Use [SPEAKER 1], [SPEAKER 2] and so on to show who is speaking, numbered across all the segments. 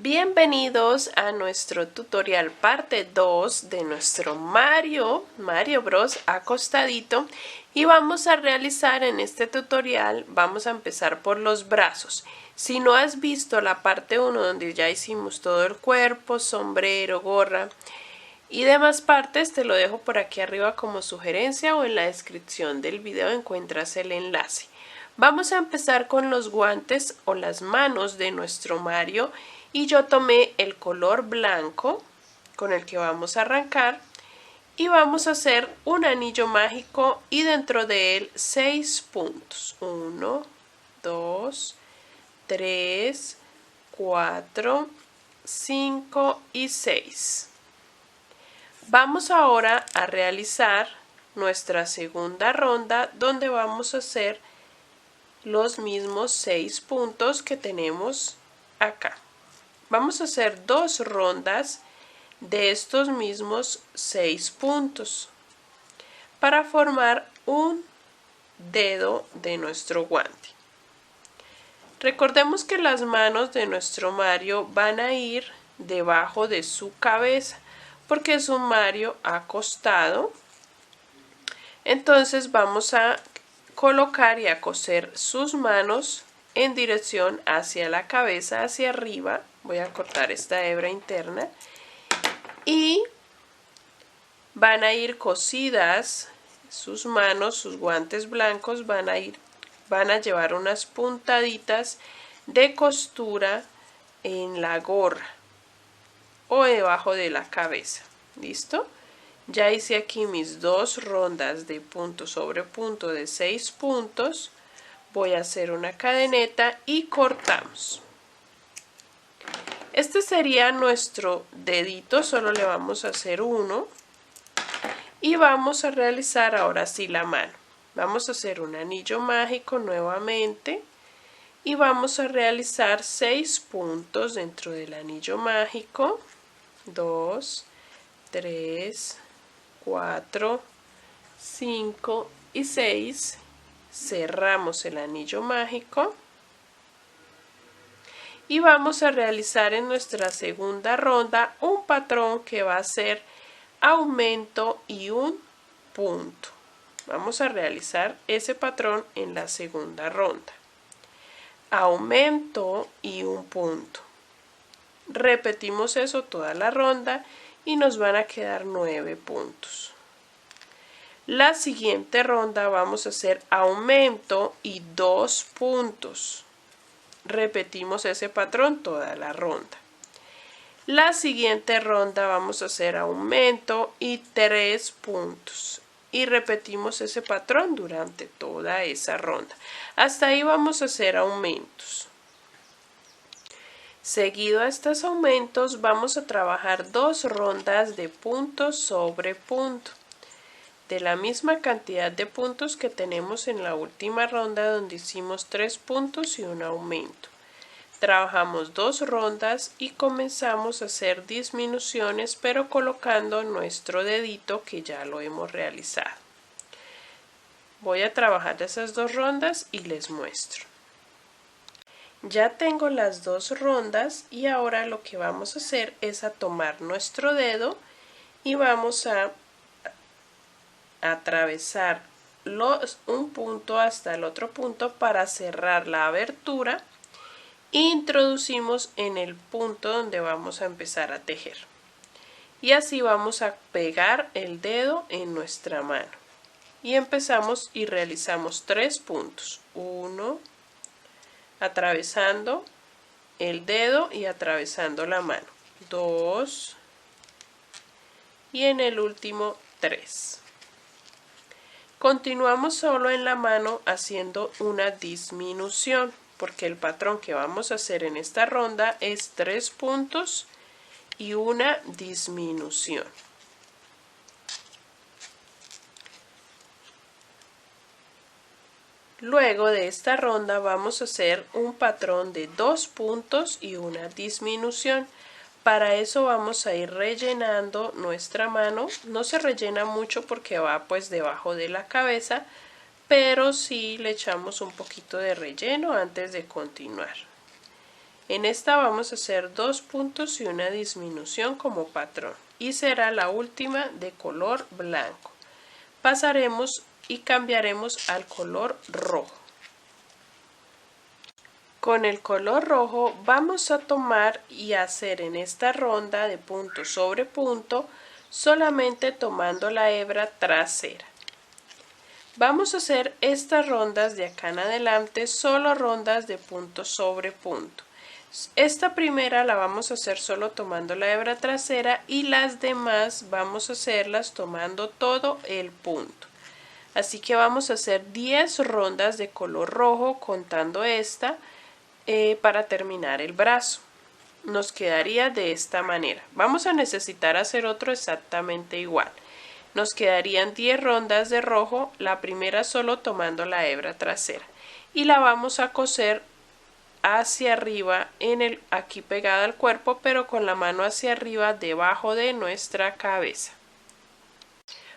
[SPEAKER 1] Bienvenidos a nuestro tutorial parte 2 de nuestro Mario Bros acostadito, y vamos a realizar en este tutorial, vamos a empezar por los brazos. Si no has visto la parte 1 donde ya hicimos todo el cuerpo, sombrero, gorra y demás partes, te lo dejo por aquí arriba como sugerencia, o en la descripción del video encuentras el enlace. Vamos a empezar con los guantes o las manos de nuestro Mario, y yo tomé el color blanco con el que vamos a arrancar y vamos a hacer un anillo mágico y dentro de él 6 puntos. 1, 2, 3, 4, 5 y 6. Vamos ahora a realizar nuestra segunda ronda, donde vamos a hacer los mismos 6 puntos que tenemos acá. Vamos a hacer 2 rondas de estos mismos 6 puntos para formar un dedo de nuestro guante. Recordemos que las manos de nuestro Mario van a ir debajo de su cabeza porque es un Mario acostado. Entonces vamos a colocar y a coser sus manos en dirección hacia la cabeza, hacia arriba. Voy a cortar esta hebra interna y van a ir cosidas sus manos, sus guantes blancos van a llevar unas puntaditas de costura en la gorra o debajo de la cabeza. ¿Listo? Ya hice aquí mis 2 rondas de punto sobre punto de 6 puntos. Voy a hacer una cadeneta y cortamos. Este sería nuestro dedito, solo le vamos a hacer uno y vamos a realizar ahora sí la mano. Vamos a hacer un anillo mágico nuevamente y vamos a realizar 6 puntos dentro del anillo mágico. 2, 3, 4, 5 y 6. Cerramos el anillo mágico y vamos a realizar en nuestra segunda ronda un patrón que va a ser aumento y un punto. Vamos a realizar ese patrón en la segunda ronda. Aumento y un punto. Repetimos eso toda la ronda y nos van a quedar 9 puntos. La siguiente ronda vamos a hacer aumento y 2 puntos. Repetimos ese patrón toda la ronda. La siguiente ronda vamos a hacer aumento y 3 puntos. Y repetimos ese patrón durante toda esa ronda. Hasta ahí vamos a hacer aumentos. Seguido a estos aumentos vamos a trabajar 2 rondas de punto sobre punto, de la misma cantidad de puntos que tenemos en la última ronda donde hicimos 3 puntos y un aumento. Trabajamos 2 rondas y comenzamos a hacer disminuciones, pero colocando nuestro dedito que ya lo hemos realizado. Voy a trabajar esas 2 rondas y les muestro. Ya tengo las 2 rondas y ahora lo que vamos a hacer es a tomar nuestro dedo y vamos a atravesar un punto hasta el otro punto para cerrar la abertura. Introducimos en el punto donde vamos a empezar a tejer y así vamos a pegar el dedo en nuestra mano y empezamos y realizamos 3 puntos. 1, atravesando el dedo y atravesando la mano. 2 y en el último 3. Continuamos solo en la mano haciendo una disminución, porque el patrón que vamos a hacer en esta ronda es 3 puntos y una disminución. Luego de esta ronda vamos a hacer un patrón de 2 puntos y una disminución. Para eso vamos a ir rellenando nuestra mano. No se rellena mucho porque va pues debajo de la cabeza, pero sí le echamos un poquito de relleno antes de continuar. En esta vamos a hacer 2 puntos y una disminución como patrón y será la última de color blanco. Pasaremos y cambiaremos al color rojo. Con el color rojo vamos a tomar y hacer en esta ronda de punto sobre punto solamente tomando la hebra trasera. Vamos a hacer estas rondas de acá en adelante solo rondas de punto sobre punto. Esta primera la vamos a hacer solo tomando la hebra trasera y las demás vamos a hacerlas tomando todo el punto. Así que vamos a hacer 10 rondas de color rojo contando esta para terminar el brazo. Nos quedaría de esta manera. Vamos a necesitar hacer otro exactamente igual. Nos quedarían 10 rondas de rojo, la primera solo tomando la hebra trasera. Y la vamos a coser hacia arriba, aquí pegada al cuerpo, pero con la mano hacia arriba debajo de nuestra cabeza.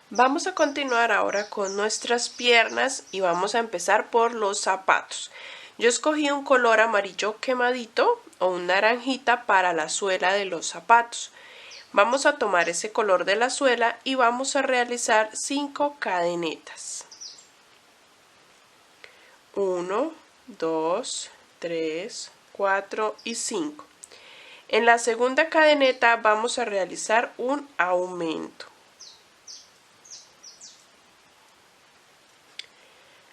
[SPEAKER 1] Vamos a continuar ahora con nuestras piernas y vamos a empezar por los zapatos. Yo escogí un color amarillo quemadito o un naranjita para la suela de los zapatos. Vamos a tomar ese color de la suela y vamos a realizar 5 cadenetas. 1, 2, 3, 4 y 5. En la segunda cadeneta vamos a realizar un aumento.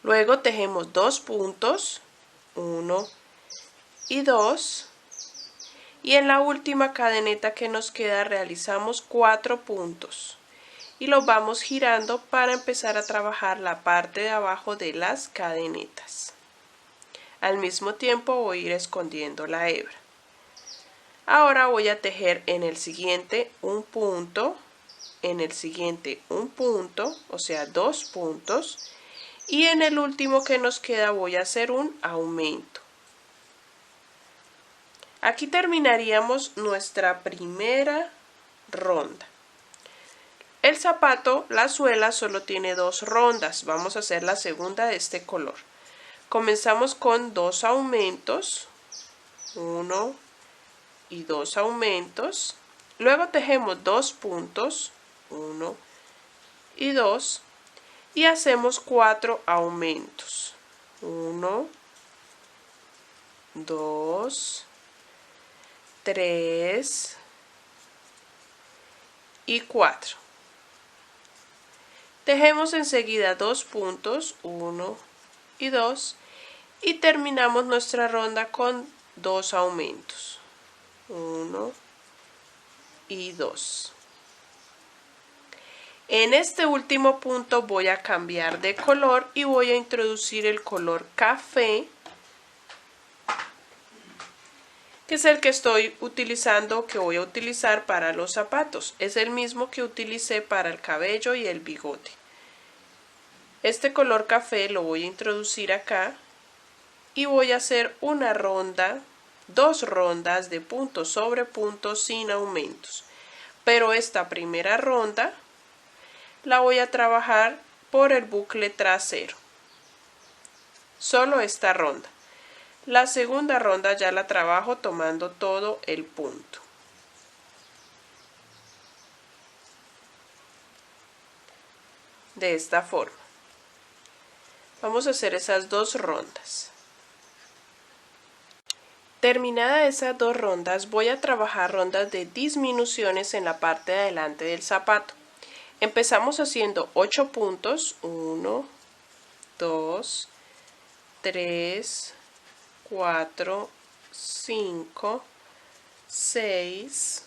[SPEAKER 1] Luego tejemos 2 puntos, 1 y 2. Y en la última cadeneta que nos queda realizamos 4 puntos. Y los vamos girando para empezar a trabajar la parte de abajo de las cadenetas. Al mismo tiempo voy a ir escondiendo la hebra. Ahora voy a tejer en el siguiente un punto, en el siguiente un punto, o sea 2 puntos, y en el último que nos queda voy a hacer un aumento. Aquí terminaríamos nuestra primera ronda. El zapato, la suela, solo tiene 2 rondas. Vamos a hacer la segunda de este color. Comenzamos con 2 aumentos, 1 y 2 aumentos. Luego tejemos 2 puntos, 1 y 2. Y hacemos 4 aumentos, 1, 2, 3 y 4. Tejemos enseguida 2 puntos, 1 y 2, y terminamos nuestra ronda con 2 aumentos, 1 y 2. En este último punto voy a cambiar de color y voy a introducir el color café, que es el que estoy utilizando, que voy a utilizar para los zapatos. Es el mismo que utilicé para el cabello y el bigote. Este color café lo voy a introducir acá y voy a hacer una ronda, 2 rondas de punto sobre punto sin aumentos. Pero esta primera ronda la voy a trabajar por el bucle trasero. Solo esta ronda. La segunda ronda ya la trabajo tomando todo el punto. De esta forma. Vamos a hacer esas 2 rondas. Terminadas esas 2 rondas, voy a trabajar rondas de disminuciones en la parte de adelante del zapato. Empezamos haciendo 8 puntos, 1, 2, 3, 4, 5, 6,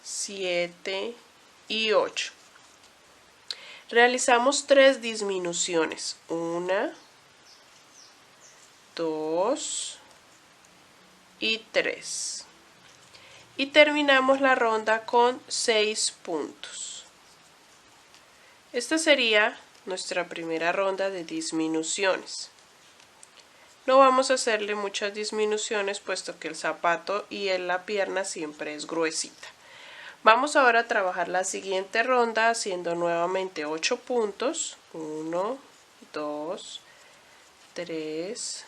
[SPEAKER 1] 7 y 8. Realizamos 3 disminuciones, 1, 2 y 3. Y terminamos la ronda con 6 puntos. Esta sería nuestra primera ronda de disminuciones. No vamos a hacerle muchas disminuciones puesto que el zapato y la pierna siempre es gruesita. Vamos ahora a trabajar la siguiente ronda haciendo nuevamente 8 puntos. 1, 2, 3,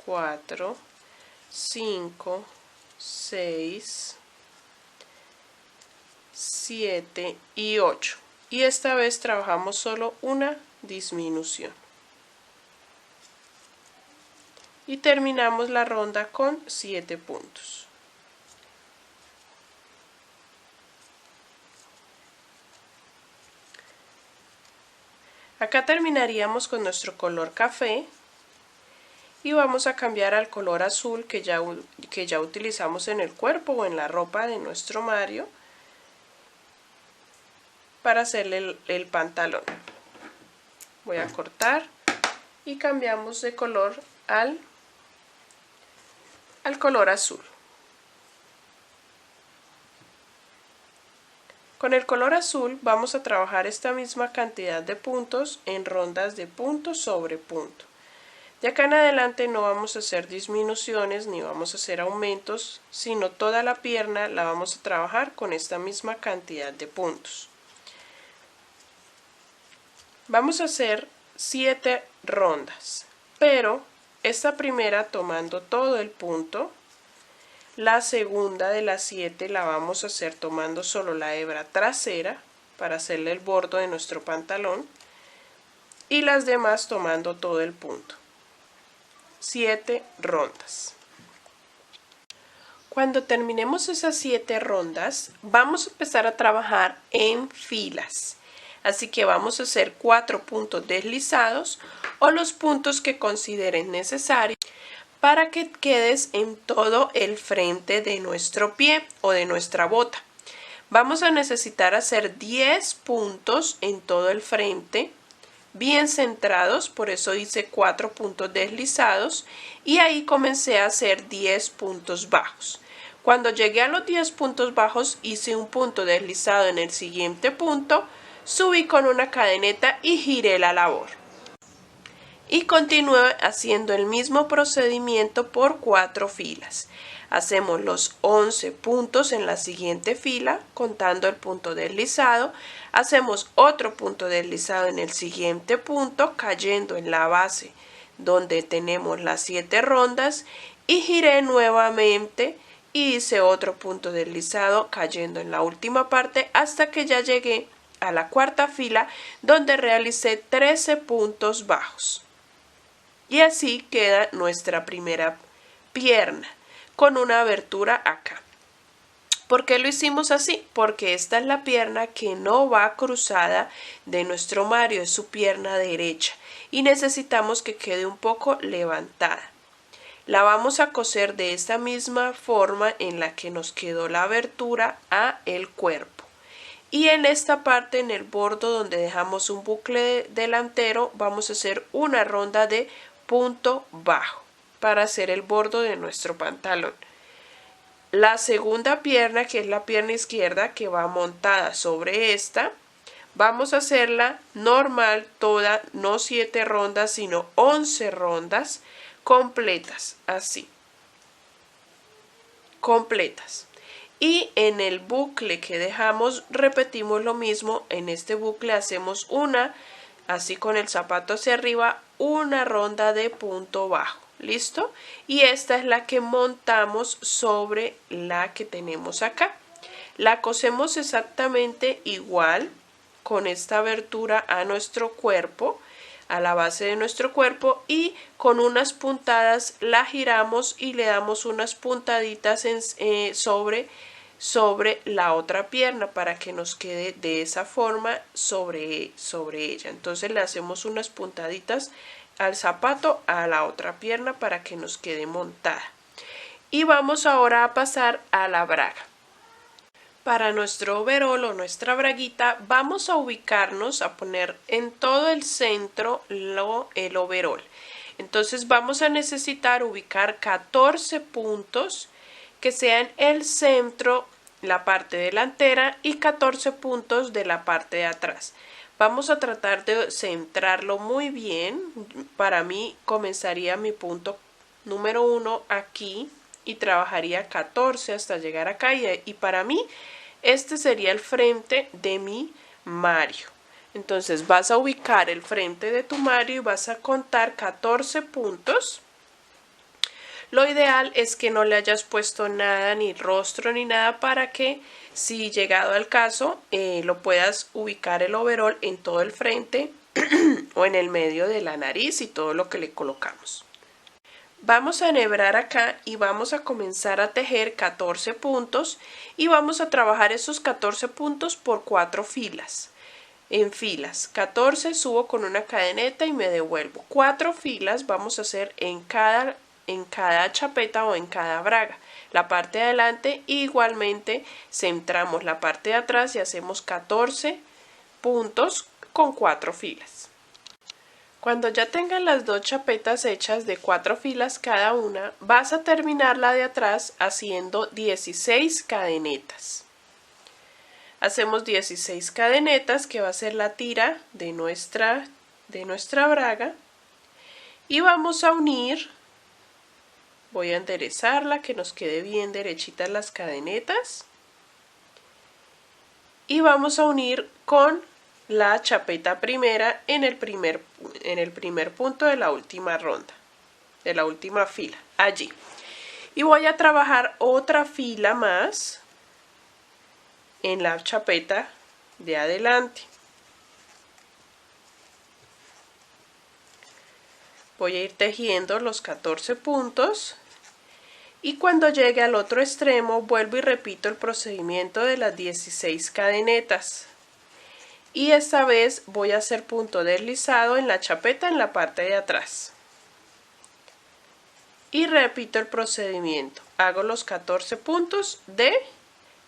[SPEAKER 1] 4, 5, 6, 7 y 8. Y esta vez trabajamos solo una disminución. Y terminamos la ronda con 7 puntos. Acá terminaríamos con nuestro color café y vamos a cambiar al color azul que ya utilizamos en el cuerpo o en la ropa de nuestro Mario para hacerle el pantalón. Voy a cortar y cambiamos de color al color azul. Con el color azul vamos a trabajar esta misma cantidad de puntos en rondas de punto sobre punto. De acá en adelante no vamos a hacer disminuciones ni vamos a hacer aumentos, sino toda la pierna la vamos a trabajar con esta misma cantidad de puntos. Vamos a hacer 7 rondas, pero esta primera tomando todo el punto, la segunda de las 7 la vamos a hacer tomando solo la hebra trasera para hacerle el bordo de nuestro pantalón y las demás tomando todo el punto. 7 rondas. Cuando terminemos esas 7 rondas, vamos a empezar a trabajar en filas. Así que vamos a hacer 4 puntos deslizados o los puntos que consideren necesarios para que quedes en todo el frente de nuestro pie o de nuestra bota. Vamos a necesitar hacer 10 puntos en todo el frente, bien centrados, por eso hice 4 puntos deslizados y ahí comencé a hacer 10 puntos bajos. Cuando llegué a los 10 puntos bajos hice un punto deslizado en el siguiente punto, subí con una cadeneta y giré la labor. Y continué haciendo el mismo procedimiento por 4 filas. Hacemos los 11 puntos en la siguiente fila, contando el punto deslizado. Hacemos otro punto deslizado en el siguiente punto, cayendo en la base donde tenemos las 7 rondas. Y giré nuevamente y hice otro punto deslizado, cayendo en la última parte hasta que ya llegué a la cuarta fila donde realicé 13 puntos bajos. Y así queda nuestra primera pierna con una abertura acá. ¿Por qué lo hicimos así? Porque esta es la pierna que no va cruzada de nuestro Mario, es su pierna derecha y necesitamos que quede un poco levantada. La vamos a coser de esta misma forma en la que nos quedó la abertura a el cuerpo. Y en esta parte, en el bordo donde dejamos un bucle delantero, vamos a hacer una ronda de punto bajo para hacer el bordo de nuestro pantalón. La segunda pierna, que es la pierna izquierda, que va montada sobre esta, vamos a hacerla normal toda, no 7 rondas, sino 11 rondas completas, así. Completas. Y en el bucle que dejamos repetimos lo mismo. En este bucle hacemos una, así con el zapato hacia arriba, una ronda de punto bajo. ¿Listo? Y esta es la que montamos sobre la que tenemos acá. La cosemos exactamente igual con esta abertura a nuestro cuerpo, a la base de nuestro cuerpo, y con unas puntadas la giramos y le damos unas puntaditas sobre la otra pierna para que nos quede de esa forma sobre ella. Entonces le hacemos unas puntaditas al zapato a la otra pierna para que nos quede montada. Y vamos ahora a pasar a la braga. Para nuestro overol o nuestra braguita vamos a ubicarnos, a poner en todo el centro el overol. Entonces vamos a necesitar ubicar 14 puntos que sean el centro, la parte delantera, y 14 puntos de la parte de atrás. Vamos a tratar de centrarlo muy bien. Para mí comenzaría mi punto número 1 aquí y trabajaría 14 hasta llegar acá, y para mí este sería el frente de mi Mario. Entonces vas a ubicar el frente de tu Mario y vas a contar 14 puntos. Lo ideal es que no le hayas puesto nada, ni rostro ni nada, para que si llegado al caso lo puedas ubicar el overol en todo el frente o en el medio de la nariz y todo lo que le colocamos. Vamos a enhebrar acá y vamos a comenzar a tejer 14 puntos y vamos a trabajar esos 14 puntos por 4 filas. En filas 14 subo con una cadeneta y me devuelvo. 4 filas vamos a hacer en cada chapeta o en cada braga. La parte de adelante igualmente centramos la parte de atrás y hacemos 14 puntos con 4 filas. Cuando ya tengan las 2 chapetas hechas de 4 filas cada una, vas a terminar la de atrás haciendo 16 cadenetas. Hacemos 16 cadenetas, que va a ser la tira de nuestra braga, y vamos a unir. Voy a enderezarla, que nos quede bien derechitas las cadenetas, y vamos a unir con la chapeta primera en el primer punto de la última ronda, de la última fila, allí. Y voy a trabajar otra fila más en la chapeta de adelante. Voy a ir tejiendo los 14 puntos y cuando llegue al otro extremo vuelvo y repito el procedimiento de las 16 cadenetas. Y esta vez voy a hacer punto deslizado en la chapeta en la parte de atrás. Y repito el procedimiento. Hago los 14 puntos de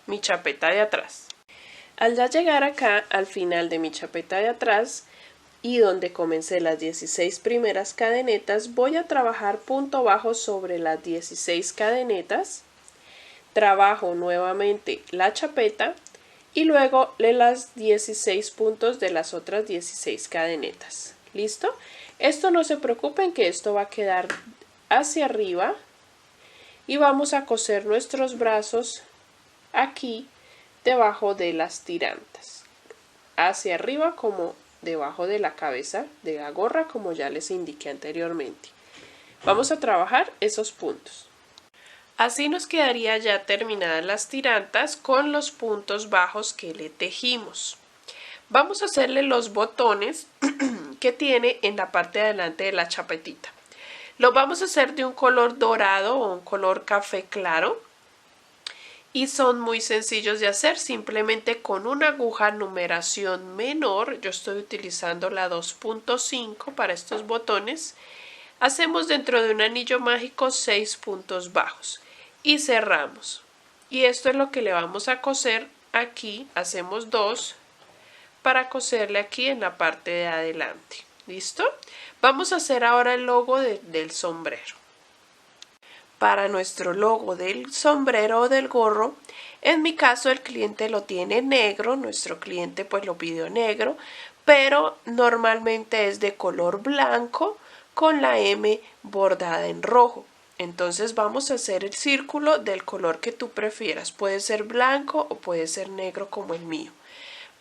[SPEAKER 1] mi chapeta de atrás. Al ya llegar acá al final de mi chapeta de atrás y donde comencé las 16 primeras cadenetas, voy a trabajar punto bajo sobre las 16 cadenetas. Trabajo nuevamente la chapeta y luego las 16 puntos de las otras 16 cadenetas. ¿Listo? Esto no se preocupen, que esto va a quedar hacia arriba y vamos a coser nuestros brazos aquí debajo de las tirantas, hacia arriba como debajo de la cabeza de la gorra, como ya les indiqué anteriormente. Vamos a trabajar esos puntos. Así nos quedaría ya terminadas las tirantas con los puntos bajos que le tejimos. Vamos a hacerle los botones que tiene en la parte de adelante de la chapetita. Lo vamos a hacer de un color dorado o un color café claro. Y son muy sencillos de hacer, simplemente con una aguja numeración menor. Yo estoy utilizando la 2.5 para estos botones. Hacemos dentro de un anillo mágico 6 puntos bajos y cerramos. Y esto es lo que le vamos a coser aquí. Hacemos 2 para coserle aquí en la parte de adelante. ¿Listo? Vamos a hacer ahora el logo del sombrero. Para nuestro logo del sombrero o del gorro, en mi caso el cliente lo tiene negro, nuestro cliente pues lo pidió negro, pero normalmente es de color blanco con la M bordada en rojo. Entonces vamos a hacer el círculo del color que tú prefieras, puede ser blanco o puede ser negro como el mío.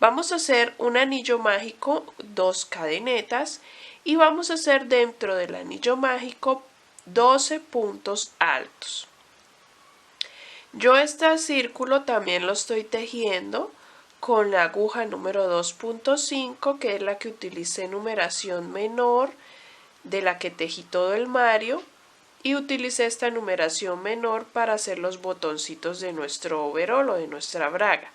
[SPEAKER 1] Vamos a hacer un anillo mágico, 2 cadenetas, y vamos a hacer dentro del anillo mágico 12 puntos altos. Yo este círculo también lo estoy tejiendo con la aguja número 2.5, que es la que utilicé numeración menor, de la que tejí todo el Mario, y utilicé esta numeración menor para hacer los botoncitos de nuestro overol o de nuestra braga.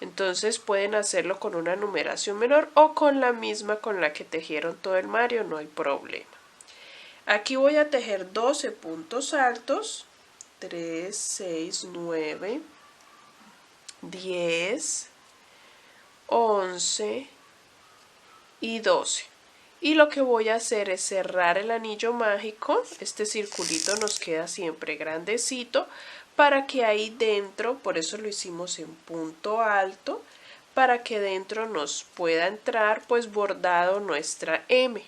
[SPEAKER 1] Entonces pueden hacerlo con una numeración menor o con la misma con la que tejieron todo el Mario, no hay problema. Aquí voy a tejer 12 puntos altos, 3, 6, 9, 10, 11 y 12. Y lo que voy a hacer es cerrar el anillo mágico. Este circulito nos queda siempre grandecito para que ahí dentro, por eso lo hicimos en punto alto, para que dentro nos pueda entrar pues bordado nuestra M.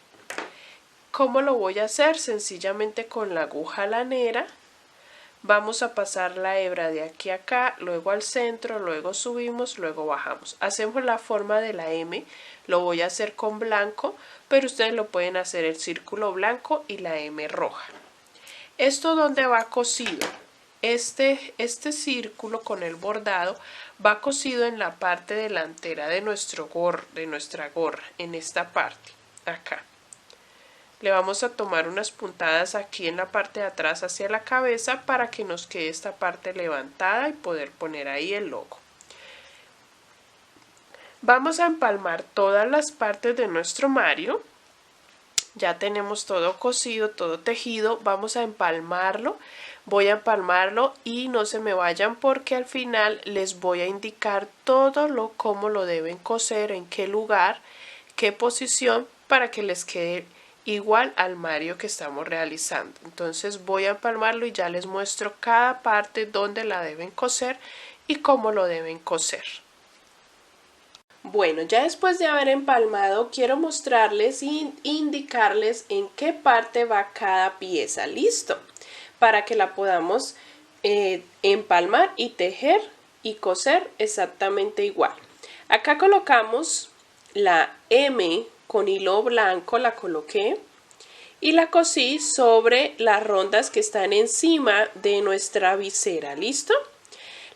[SPEAKER 1] ¿Cómo lo voy a hacer? Sencillamente con la aguja lanera vamos a pasar la hebra de aquí a acá, luego al centro, luego subimos, luego bajamos. Hacemos la forma de la M, lo voy a hacer con blanco, pero ustedes lo pueden hacer el círculo blanco y la M roja. ¿Esto dónde va cosido? Este círculo con el bordado va cosido en la parte delantera de nuestra gorra, en esta parte, acá. Le vamos a tomar unas puntadas aquí en la parte de atrás hacia la cabeza para que nos quede esta parte levantada y poder poner ahí el logo. Vamos a empalmar todas las partes de nuestro Mario. Ya tenemos todo cosido, todo tejido. Vamos a empalmarlo. Voy a empalmarlo y no se me vayan porque al final les voy a indicar todo cómo lo deben coser, en qué lugar, qué posición, para que les quede igual al Mario que estamos realizando. Entonces voy a empalmarlo y ya les muestro cada parte donde la deben coser y cómo lo deben coser. Bueno, ya después de haber empalmado, quiero mostrarles e indicarles en qué parte va cada pieza. ¿Listo? Para que la podamos empalmar y tejer y coser exactamente igual. Acá colocamos la M con hilo blanco, la coloqué y la cosí sobre las rondas que están encima de nuestra visera. ¿Listo?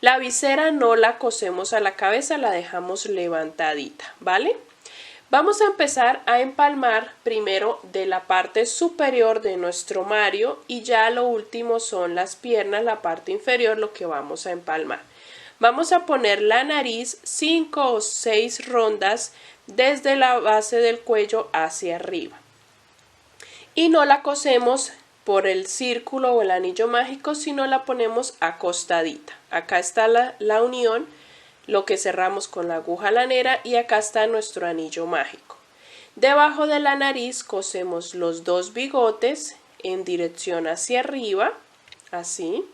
[SPEAKER 1] La visera no la cosemos a la cabeza, la dejamos levantadita, ¿vale? Vamos a empezar a empalmar primero de la parte superior de nuestro Mario y ya lo último son las piernas, la parte inferior, lo que vamos a empalmar. Vamos a poner la nariz 5 o 6 rondas desde la base del cuello hacia arriba. Y no la cosemos por el círculo o el anillo mágico, sino la ponemos acostadita. Acá está la unión, lo que cerramos con la aguja lanera, y acá está nuestro anillo mágico. Debajo de la nariz cosemos los dos bigotes en dirección hacia arriba, así.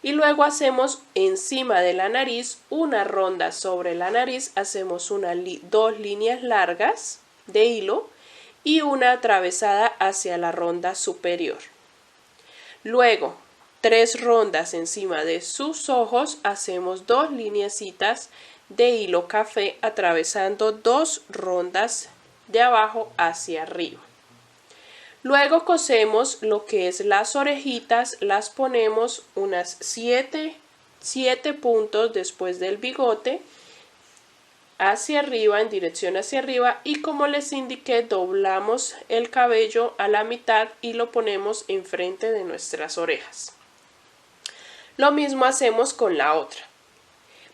[SPEAKER 1] Y luego hacemos encima de la nariz una ronda sobre la nariz, hacemos dos líneas largas de hilo y una atravesada hacia la ronda superior. Luego, 3 rondas encima de sus ojos, hacemos 2 lineecitas de hilo café atravesando 2 rondas de abajo hacia arriba. Luego cosemos lo que es las orejitas, las ponemos unas 7 puntos después del bigote hacia arriba, en dirección hacia arriba, y como les indiqué, doblamos el cabello a la mitad y lo ponemos enfrente de nuestras orejas. Lo mismo hacemos con la otra.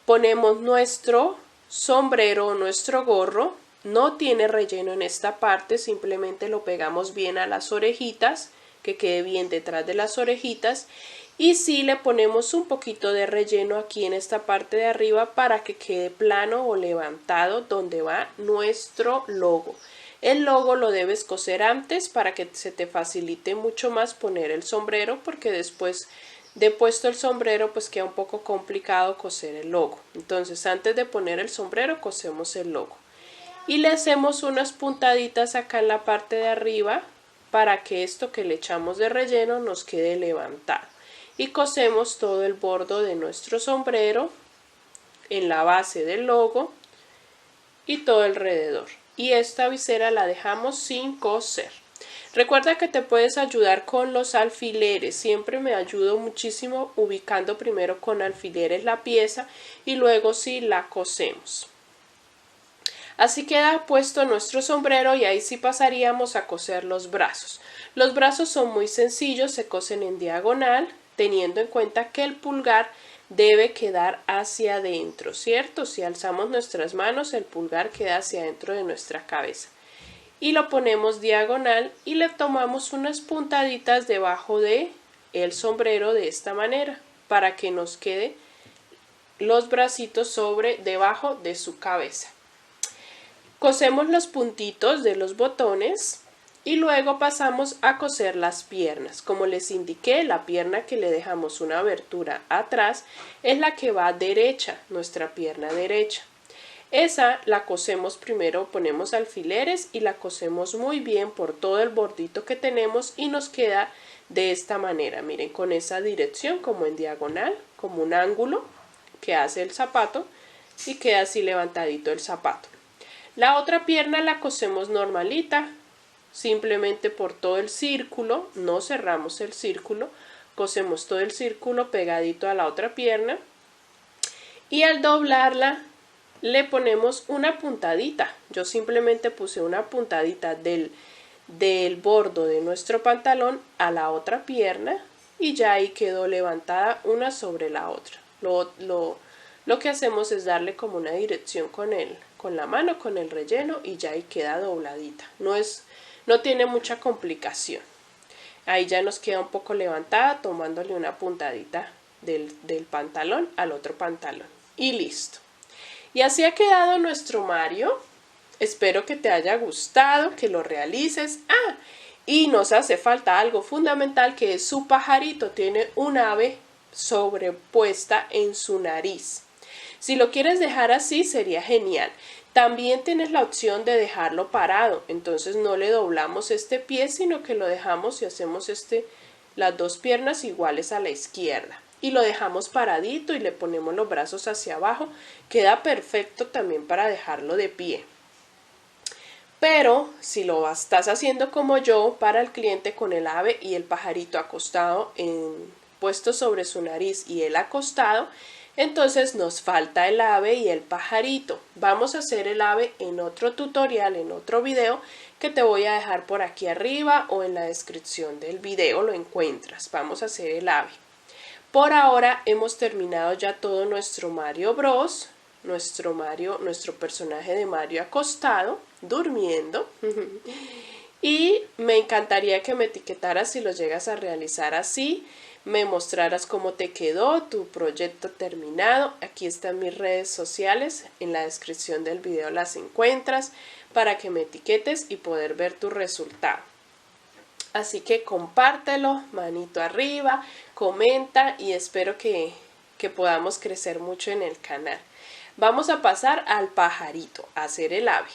[SPEAKER 1] Ponemos nuestro sombrero o nuestro gorro, no tiene relleno en esta parte, simplemente lo pegamos bien a las orejitas, que quede bien detrás de las orejitas. Y sí le ponemos un poquito de relleno aquí en esta parte de arriba para que quede plano o levantado donde va nuestro logo. El logo lo debes coser antes para que se te facilite mucho más poner el sombrero, porque después de puesto el sombrero pues queda un poco complicado coser el logo. Entonces antes de poner el sombrero cosemos el logo. Y le hacemos unas puntaditas acá en la parte de arriba para que esto que le echamos de relleno nos quede levantado. Y cosemos todo el borde de nuestro sombrero en la base del logo y todo alrededor. Y esta visera la dejamos sin coser. Recuerda que te puedes ayudar con los alfileres. Siempre me ayudo muchísimo ubicando primero con alfileres la pieza y luego sí la cosemos. Así queda puesto nuestro sombrero y ahí sí pasaríamos a coser los brazos. Los brazos son muy sencillos, se cosen en diagonal, teniendo en cuenta que el pulgar debe quedar hacia adentro, ¿cierto? Si alzamos nuestras manos, el pulgar queda hacia adentro de nuestra cabeza. Y lo ponemos diagonal y le tomamos unas puntaditas debajo de el sombrero de esta manera, para que nos quede los bracitos debajo de su cabeza. Cosemos los puntitos de los botones y luego pasamos a coser las piernas. Como les indiqué, la pierna que le dejamos una abertura atrás es la que va derecha, nuestra pierna derecha. Esa la cosemos primero, ponemos alfileres y la cosemos muy bien por todo el bordito que tenemos y nos queda de esta manera. Miren, con esa dirección como en diagonal, como un ángulo que hace el zapato y queda así levantadito el zapato. La otra pierna la cosemos normalita, simplemente por todo el círculo, no cerramos el círculo, cosemos todo el círculo pegadito a la otra pierna y al doblarla le ponemos una puntadita. Yo simplemente puse una puntadita del bordo de nuestro pantalón a la otra pierna y ya ahí quedó levantada una sobre la otra. Lo que hacemos es darle como una dirección con la mano, con el relleno y ya ahí queda dobladita. No tiene mucha complicación. Ahí ya nos queda un poco levantada tomándole una puntadita del pantalón al otro pantalón. Y listo. Y así ha quedado nuestro Mario. Espero que te haya gustado, que lo realices. Y nos hace falta algo fundamental, que es su pajarito. Tiene un ave sobrepuesta en su nariz. Si lo quieres dejar así sería genial. También tienes la opción de dejarlo parado. Entonces no le doblamos este pie, sino que lo dejamos y hacemos las dos piernas iguales a la izquierda. Y lo dejamos paradito y le ponemos los brazos hacia abajo. Queda perfecto también para dejarlo de pie. Pero si lo estás haciendo como yo, para el cliente con el ave y el pajarito acostado puesto sobre su nariz y él acostado, entonces nos falta el ave y el pajarito. Vamos a hacer el ave en otro tutorial, en otro video que te voy a dejar por aquí arriba o en la descripción del video lo encuentras. Vamos a hacer el ave. Por ahora hemos terminado ya todo nuestro Mario Bros. Nuestro personaje de Mario acostado, durmiendo. Y me encantaría que me etiquetaras si lo llegas a realizar así, me mostraras cómo te quedó tu proyecto terminado. Aquí están mis redes sociales, en la descripción del video las encuentras para que me etiquetes y poder ver tu resultado. Así que compártelo, manito arriba, comenta y espero que podamos crecer mucho en el canal. Vamos a pasar al pajarito, a hacer el ave.